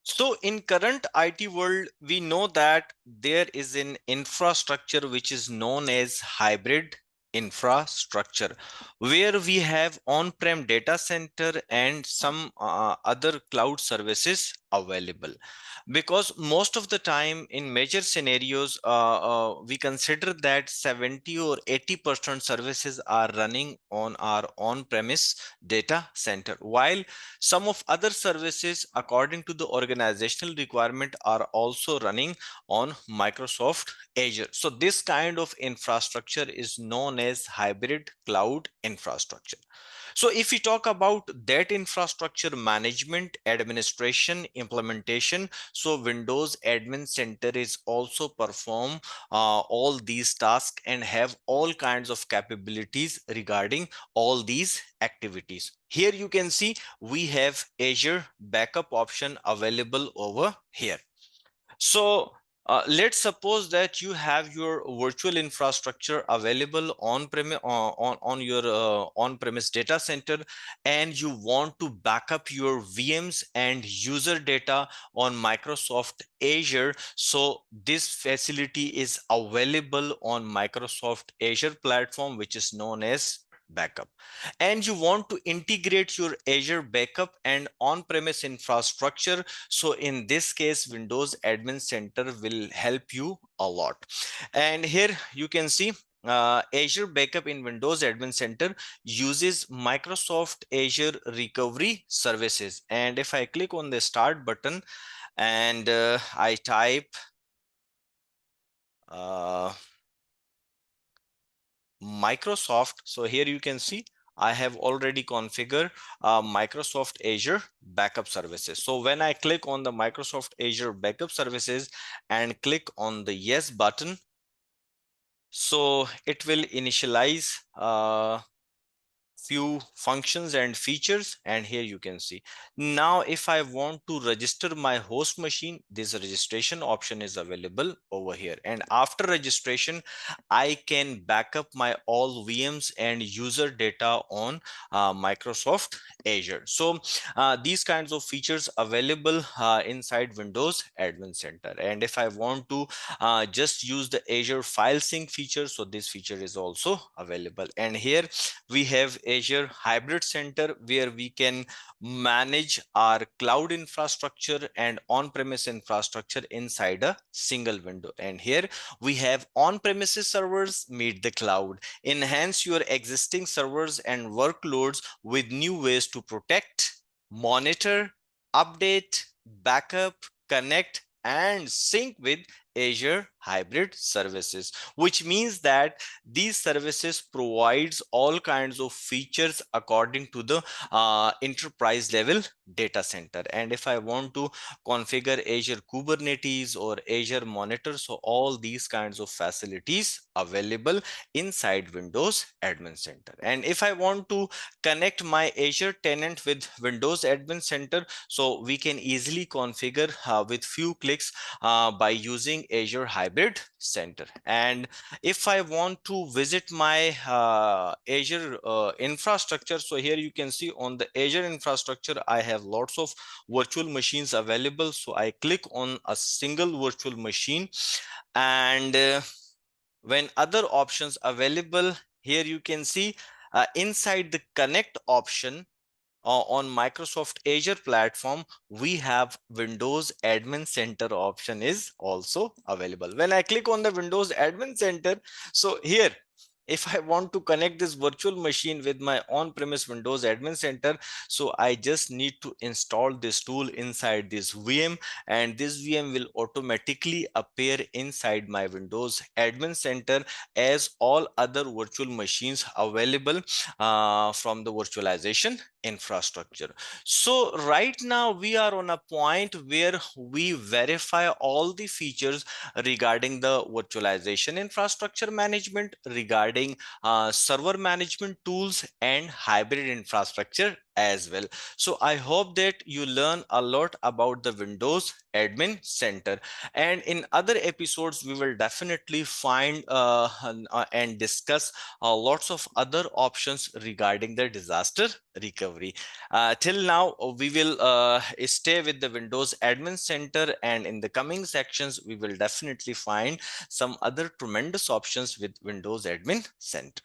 So in current IT world, we know that there is an infrastructure which is known as hybrid infrastructure, where we have on-prem data center and some other cloud services available. Because most of the time in major scenarios, we consider that 70 or 80% services are running on our on-premise data center, while some of other services, according to the organizational requirement, are also running on Microsoft Azure. So this kind of infrastructure is known as hybrid cloud infrastructure. So if we talk about that infrastructure management, administration, implementation, so Windows Admin Center is also perform all these tasks and have all kinds of capabilities regarding all these activities. Here you can see we have Azure backup option available over here. So let's suppose that you have your virtual infrastructure available on your on-premise data center, and you want to back up your VMs and user data on Microsoft Azure. So this facility is available on Microsoft Azure platform, which is known as backup. And you want to integrate your Azure backup and on-premise infrastructure. So in this case, Windows Admin Center will help you a lot. And here you can see Azure Backup in Windows Admin Center uses Microsoft Azure Recovery Services. And if I click on the Start button and I type Microsoft, so here you can see I have already configured Microsoft Azure backup services. So when I click on the Microsoft Azure backup services and click on the yes button, so it will initialize few functions and features, and here you can see. Now if I want to register my host machine, this registration option is available over here, and after registration I can back up my all VMs and user data on Microsoft Azure. So these kinds of features available inside Windows Admin Center. And if I want to just use the Azure file sync feature, so this feature is also available. And here we have Azure Hybrid Center, where we can manage our cloud infrastructure and on-premise infrastructure inside a single window. And here we have on-premises servers meet the cloud. Enhance your existing servers and workloads with new ways to protect, monitor, update, backup, connect, and sync with Azure Hybrid Services, which means that these services provides all kinds of features according to the enterprise level data center. And if I want to configure Azure Kubernetes or Azure Monitor, so all these kinds of facilities available inside Windows Admin Center. And if I want to connect my Azure tenant with Windows Admin Center, so we can easily configure with few clicks by using Azure Hybrid Center. And if I want to visit my Azure infrastructure, so here you can see on the Azure infrastructure, I have lots of virtual machines available. So I click on a single virtual machine, and when other options available, here you can see inside the connect option, on Microsoft Azure platform, we have Windows Admin Center option is also available. When I click on the Windows Admin Center, so here, if I want to connect this virtual machine with my on-premise Windows Admin Center, so I just need to install this tool inside this VM, and this VM will automatically appear inside my Windows Admin Center as all other virtual machines available from the virtualization infrastructure. So right now we are on a point where we verify all the features regarding the virtualization infrastructure management, regarding server management tools and hybrid infrastructure as well. So I hope that you learn a lot about the Windows Admin Center, and in other episodes we will definitely find and discuss lots of other options regarding the disaster recovery. Till now we will stay with the Windows Admin Center, and in the coming sections we will definitely find some other tremendous options with Windows Admin Center.